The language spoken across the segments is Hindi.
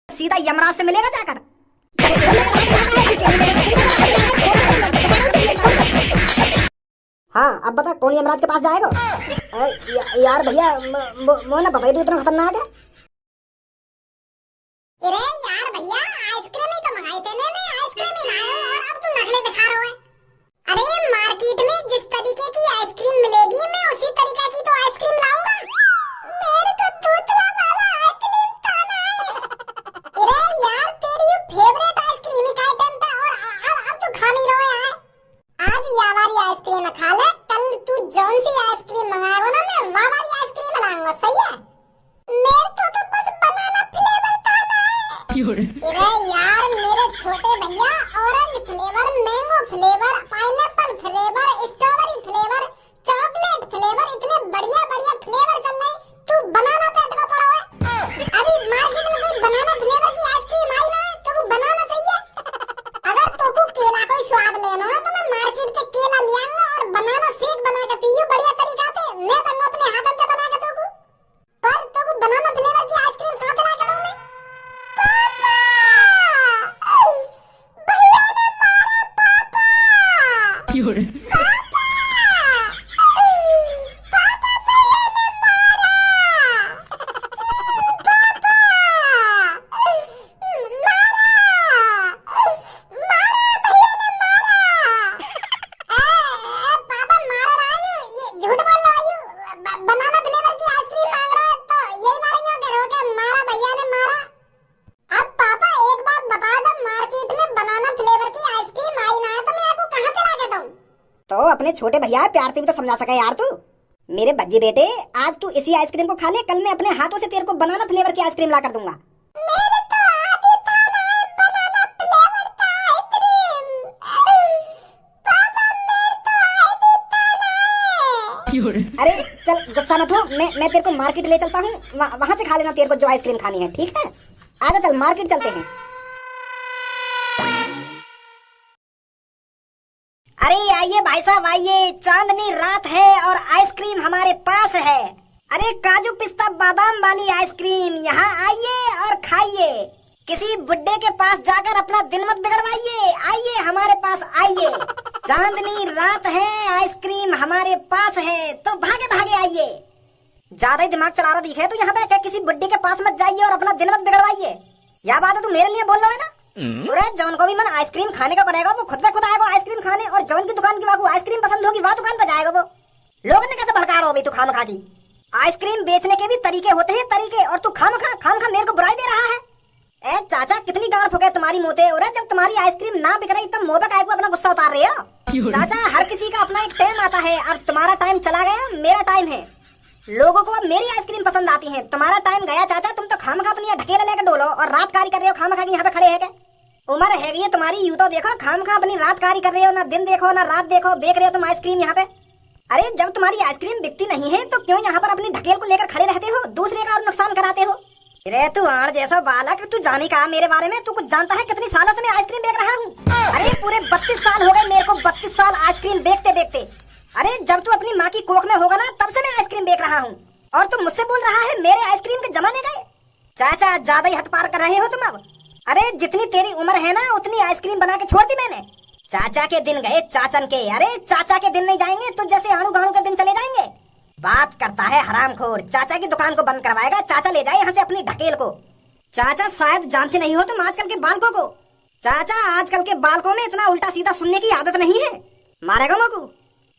सीधा यमराज से मिलेगा जाकर। हाँ अब बता कौन यमराज के पास जाएगा? यार भैया वो ना बताइए, तू इतना खतरनाक है। अरे यार भैया आइसक्रीम ही तो मंगाई थे मैं आइसक्रीम ही लाया हूं और अब तू नखरे दिखा रहा है। अरे मार्केट में जिस तरीके की आइसक्रीम मिलेगी मैं उसी तरीके की तो आइसक्रीम लाऊंगा। मेरे को दूसरा वाला आइसक्रीम खाना है। अरे यार तेरी फेवरेट आइसक्रीम का आइटम था और अब तू खा नहीं रहा है। आज ये वाली आइसक्रीम खा ले, कल तू जौन सी आइसक्रीम मंगाएगा ना मैं वो वाली आइसक्रीम लाऊंगा, सही है? मेरे को तो बस बनाना फ्लेवर खाना है। अरे यार मेरे छोटे भैया orange flavour, mango flavour, pineapple flavour, strawberry flavour, chocolate flavour, इतने बढ़िया बढ़िया फ्लेवर चल रहे, तू बनाना पेट का पड़ा है। अभी मार्केट में कोई बनाना फ्लेवर की आइसक्रीम आई ना तो वो बनाना चाहिए। अगर तोको केला कोई स्वाद लेना है तो मैं मार्केट से केला ले आऊंगा और बनाना शेक बना के पीऊं बढ़िया तरीका से। मैं दूंगा अपने हाथों से बना के तोको, पर तोको बनाना फ्लेवर की आइसक्रीम कहां से ला के दूं मैं? पापा भैया ने मारा, पापा तो अपने छोटे भैया प्यार से भी तो समझा सका यार तू। मेरे बज्जी बेटे आज तू इसी आइसक्रीम को खा ले, कल मैं अपने हाथों से तेरे को बनाना फ्लेवर की आइसक्रीम ला कर दूंगा। मेरे तो आदि खाना है बनाना फ्लेवर का आइसक्रीम। पापा मेरे तो आदि खाना है। अरे चल गुस्सा मत हो, मैं तेरे को मार्केट ले चलता हूँ, वहाँ से खा लेना तेरे को जो आइसक्रीम खानी है, ठीक है? आजा चल मार्केट चलते हैं। अरे आइए भाई साहब आइए, चांदनी रात है और आइसक्रीम हमारे पास है। अरे काजू पिस्ता बादाम वाली आइसक्रीम, यहाँ आइए और खाइए। किसी बुड्ढे के पास जाकर अपना दिन मत बिगड़वाइए, आइए हमारे पास आइए। चांदनी रात है, आइसक्रीम हमारे पास है, तो भागे भागे आइए। ज्यादा ही दिमाग चला रहा दिखे तो यहाँ पे क्या किसी बुड्ढे के पास मत जाइए और अपना दिन मत बिगड़वाइए। यह बात है तू मेरे लिए बोल रहा है ना? जौन को भी मन आइसक्रीम खाने का बनेगा वो खुद पे खुद आएगा आइसक्रीम खाने, और जौन की दुकान की वाको आइसक्रीम पसंद होगी वहाँ दुकान पे जाएगा वो। लोगों ने कैसे भड़का रहा हो भाई तू खाम खा की? आइसक्रीम बेचने के भी तरीके होते हैं तरीके, और तू खाम खा मेरे को बुराई दे रहा है। ए चाचा कितनी गांठ हो गए तुम्हारी मोते, और जब तुम्हारी आइसक्रीम ना बिक रही तब मोबे को अपना गुस्सा उतार रहे हो। चाचा हर किसी का अपना एक टाइम आता है, अब तुम्हारा टाइम चला गया, मेरा टाइम है। लोगों को अब मेरी आइसक्रीम पसंद आती है, तुम्हारा टाइम गया चाचा। तुम तो खाम खा अपनी ढकेला लेकर डोलो और रात कारी कर रहे हो खाम खा यहाँ पे खड़े है। उम्र है ये तुम्हारी, यूं तो देखो खाम खा अपनी रात कारी कर रहे हो, ना दिन देखो ना रात देखो, बेच रहे हो तुम आइसक्रीम यहाँ पे। अरे जब तुम्हारी आइसक्रीम बिकती नहीं है तो क्यों यहाँ पर अपनी ढकेल को लेकर खड़े रहते हो, दूसरे का और नुकसान कराते हो? अरे तू आड़ जैसा बालक, तू जाने का मेरे बारे में, तू कुछ जानता है? कितनी सालों से मैं आइसक्रीम बेच रहा हूँ। अरे पूरे 32 साल हो गए मेरे को, 32 साल आइसक्रीम बेचते बेचते। अरे जब तू अपनी माँ की कोख में होगा ना तब से मैं आइसक्रीम बेच रहा हूँ, और तुम मुझसे बोल रहा है मेरे आइसक्रीम के जमाने गए। चाचा ज्यादा ही हद पार कर रहे हो तुम अब। अरे जितनी तेरी उम्र है ना उतनी आइसक्रीम बना के छोड़ दी मैंने। चाचा के दिन गए चाचन के, अरे चाचा के दिन नहीं जाएंगे तो जैसे आणु गाणु के दिन चले जाएंगे। बात करता है हरामखोर, चाचा की दुकान को बंद करवाएगा, चाचा ले जाए यहाँ से अपनी ढकेल को। चाचा शायद जानते नहीं हो तुम आजकल के बालकों को। चाचा आजकल के बालकों में इतना उल्टा सीधा सुनने की आदत नहीं है, मारेगा मोकू।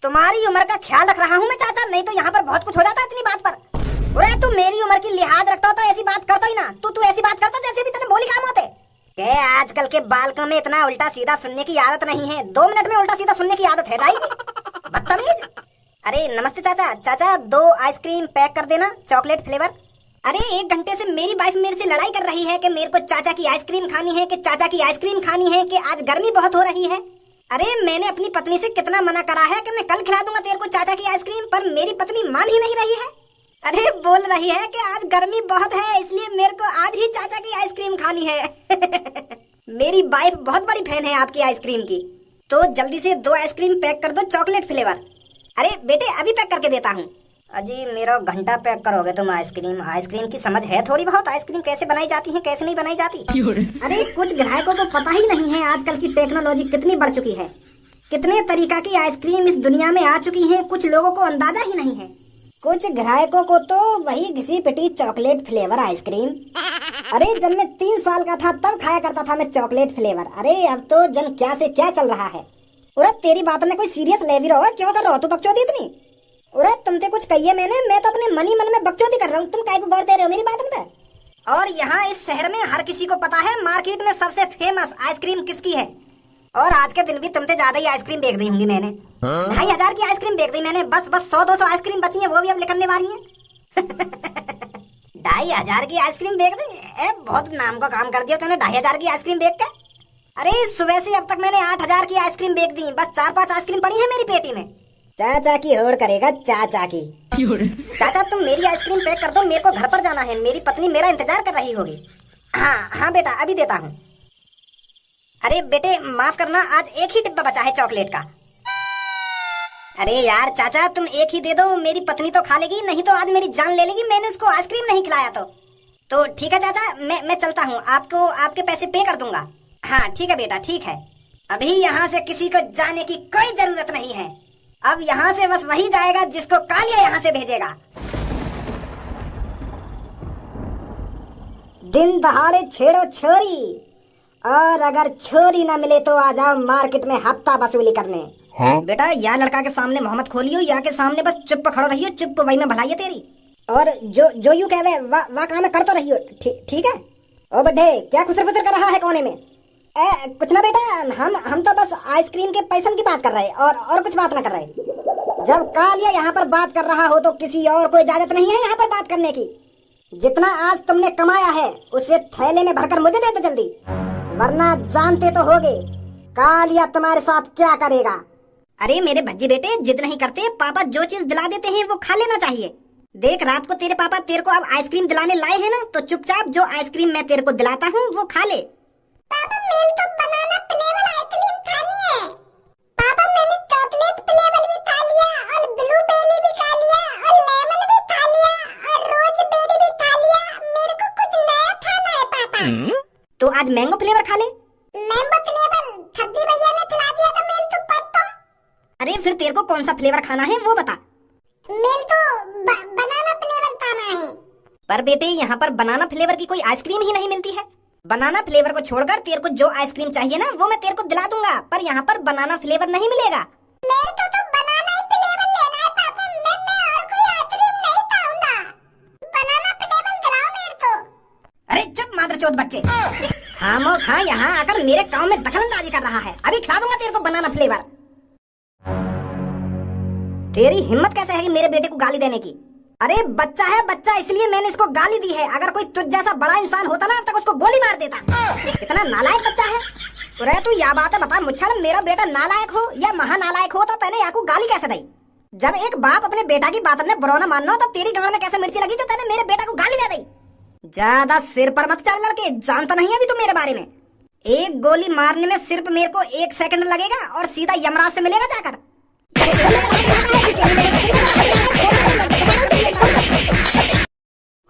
तुम्हारी उम्र का ख्याल रख रहा हूँ मैं चाचा, नहीं तो यहाँ पर बहुत कुछ हो जाता है इतनी बात पर। अरे तू मेरी उम्र की लिहाज रखता तो ऐसी बात करता ही ना, तू ऐसी बात करता जैसे भी तेरे बोली काम होते। के आजकल के बालकों में इतना उल्टा सीधा सुनने की आदत नहीं है, 2 मिनट में उल्टा सीधा सुनने की आदत है जाएगी, बदतमीज। अरे नमस्ते चाचा, चाचा 2 आइसक्रीम पैक कर देना चॉकलेट फ्लेवर। अरे 1 घंटे से मेरी वाइफ मेरे से लड़ाई कर रही है कि मेरे को चाचा की आइसक्रीम खानी है, कि चाचा की आइसक्रीम खानी है, कि आज गर्मी बहुत हो रही है। अरे मैंने अपनी पत्नी से कितना मना करा है कि मैं कल खिला दूंगा तेरे को चाचा की आइसक्रीम, पर मेरी पत्नी मान ही नहीं रही है। अरे बोल रही है कि आज गर्मी बहुत है इसलिए मेरे को आज ही चाचा की आइसक्रीम खानी है। मेरी वाइफ बहुत बड़ी फैन है आपकी आइसक्रीम की, तो जल्दी से 2 आइसक्रीम पैक कर दो चॉकलेट फ्लेवर। अरे बेटे अभी पैक करके देता हूँ। अजी मेरा घंटा पैक करोगे तुम आइसक्रीम? आइसक्रीम की समझ है थोड़ी बहुत? आइसक्रीम कैसे बनाई जाती है कैसे नहीं बनाई जाती? अरे कुछ ग्राहकों को पता ही नहीं है आजकल की टेक्नोलॉजी कितनी बढ़ चुकी है, कितने तरीका की आइसक्रीम इस दुनिया में आ चुकी है, कुछ लोगों को अंदाजा ही नहीं है। कुछ ग्राहकों को तो वही घिसी पिटी चॉकलेट फ्लेवर आइसक्रीम। अरे जब मैं 3 साल का था तब खाया करता था मैं चॉकलेट फ्लेवर। अरे अब तो जन क्या से क्या चल रहा है। उरे तेरी बात में कोई सीरियस ले भी रहो, क्यों कर रहे हो तू बकचोदी इतनी? उरे तुमसे कुछ कहिए मैंने, मैं तो अपने मन ही मन में बकचोदी कर रहा हूँ, तुम काहे को गौर दे रहे हो मेरी बात पे? और यहाँ इस शहर में हर किसी को पता है मार्केट में सबसे फेमस आइसक्रीम किसकी है। और आज के दिन भी तुमसे ज्यादा ही आइसक्रीम बेच दी होंगी मैंने। 2500 की आइसक्रीम बेच दी मैंने, बस 100-200 आइसक्रीम बची है, वो भी अब निकलने वाली है। 2500 की आइसक्रीम बेच दी? बहुत नाम का काम कर दिया तूने 2500 की आइसक्रीम बेच के। अरे सुबह से अब तक मैंने 8000 की आइसक्रीम बेच दी, बस 4-5 आइसक्रीम पड़ी है मेरी पेटी में। चाचा की होड़ करेगा चाचा की। चाचा तुम मेरी आइसक्रीम पैक कर दो, मेरे को घर पर जाना है, मेरी पत्नी मेरा इंतजार कर रही होगी। हाँ बेटा अभी देता हूँ। अरे बेटे माफ करना, आज एक ही डिब्बा बचा है चॉकलेट का। अरे यार चाचा तुम एक ही दे दो, मेरी पत्नी तो खा लेगी, नहीं तो आज मेरी जान ले लेगी, मैंने उसको आइसक्रीम नहीं खिलाया तो ठीक है चाचा, मैं चलता हूँ, आपको आपके पैसे पे कर दूंगा। हाँ ठीक है बेटा ठीक है। अभी यहाँ से किसी को जाने की कोई जरूरत नहीं है, अब यहाँ से बस वही जाएगा जिसको कालिया यहाँ से भेजेगा। दिन दहाड़े छेड़ो छोरी, और अगर छोरी ना मिले तो आ जाओ मार्केट में हफ्ता वसूली करने। हाँ? बेटा या लड़का के सामने मोहम्मद खोलियो या के सामने बस चुप खड़ो रहियो, चुप वही में भलाई है तेरी। और जो यू कहवे वा काम कर तो रहियो, ठीक है? ओ बड्ढे क्या खुसर फुसर कर रहा है कोने में? कुछ ना बेटा, हम तो बस आइसक्रीम के पैसन की बात कर रहे और कुछ बात ना कर रहे। जब कालिया यहाँ पर बात कर रहा हो तो किसी और को इजाजत नहीं है यहाँ पर बात करने की। जितना आज तुमने कमाया है उसे थैले में भरकर मुझे दे दो जल्दी, वरना जानते तो होगे कालिया तुम्हारे साथ क्या करेगा। अरे मेरे भज्जी बेटे जिद नहीं करते, पापा जो चीज दिला देते हैं वो खा लेना चाहिए। देख रात को तेरे पापा तेरे को अब आइसक्रीम दिलाने लाए हैं ना, तो चुपचाप जो आइसक्रीम मैं तेरे को दिलाता हूँ वो खा ले। पापा मैंने तो बनाना फ्लेवर आइसक्रीम खानी है। पापा मैंने चॉकलेट फ्लेवर भी खा लिया और ब्लूबेरी भी खा लिया और लेमन भी खा लिया और रोज़बेरी भी खा लिया, मेरे को कुछ नया खाना है पापा। तो आज मैंगो फ्लेवर खा ले। मैंगो फ्लेवर छब्बी भैया ने खिला दिया था मेरे तो पत्ता। अरे फिर तेरे को कौन सा फ्लेवर खाना है वो बता। मेरे तो बनाना फ्लेवर खाना है। पर बेटे यहाँ पर बनाना फ्लेवर की कोई आइसक्रीम ही नहीं मिलती है। बनाना फ्लेवर को छोड़कर तेरे को जो आइसक्रीम चाहिए ना वो मैं तेरे को दिला दूंगा, पर यहाँ पर बनाना फ्लेवर नहीं मिलेगा। मेरे को तो बनाना ही फ्लेवर लेना है पापा, मैं और कोई आइसक्रीम नहीं खाऊंगा, बनाना फ्लेवर दिलाओ मेरे को। अरे चुप मादरचोद बच्चे, खामोखा यहाँ आकर मेरे काम में दखलंदाजी कर रहा है। अभी खिला दूंगा तेरे को बनाना फ्लेवर। तेरी हिम्मत कैसे है कि मेरे बेटे को गाली देने की? अरे बच्चा है बच्चा, इसलिए मैंने इसको गाली दी है, अगर कोई तुझ जैसा बड़ा इंसान होता ना अब तक उसको गोली मार देता। कितना नालायक बच्चा है। अरे तू या बात है बता मुच्छल, मेरा बेटा नालायक हो या महानालायक हो तो तैने याकू गाली कैसे दी? जब एक बाप अपने बेटा की बात में बुरा ना मानना हो तब तेरी गांव में कैसे मिर्ची लगी जो तैने मेरे बेटा को गाली दे दी? ज्यादा सिर पर मत चल लड़के, जानता नहीं अभी तू मेरे बारे में। एक गोली मारने में सिर्फ मेरे को 1 सेकंड लगेगा और सीधा यमराज से मिलेगा जाकर।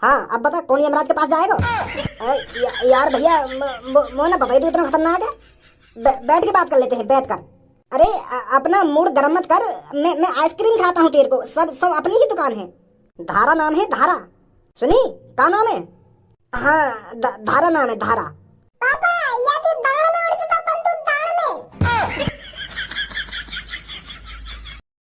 हाँ अब बता कौन यमराज के पास जाएगा? यार भैया वो ना बताई तू इतना खतरनाक है। बैठ के बात कर लेते हैं, बैठ कर। अरे अपना मूड गरम मत कर, मैं आइसक्रीम खाता हूँ तेरे को, सब अपनी ही दुकान है। धारा नाम है, धारा। सुनी क्या नाम है? हाँ धारा नाम है, धारा। पापा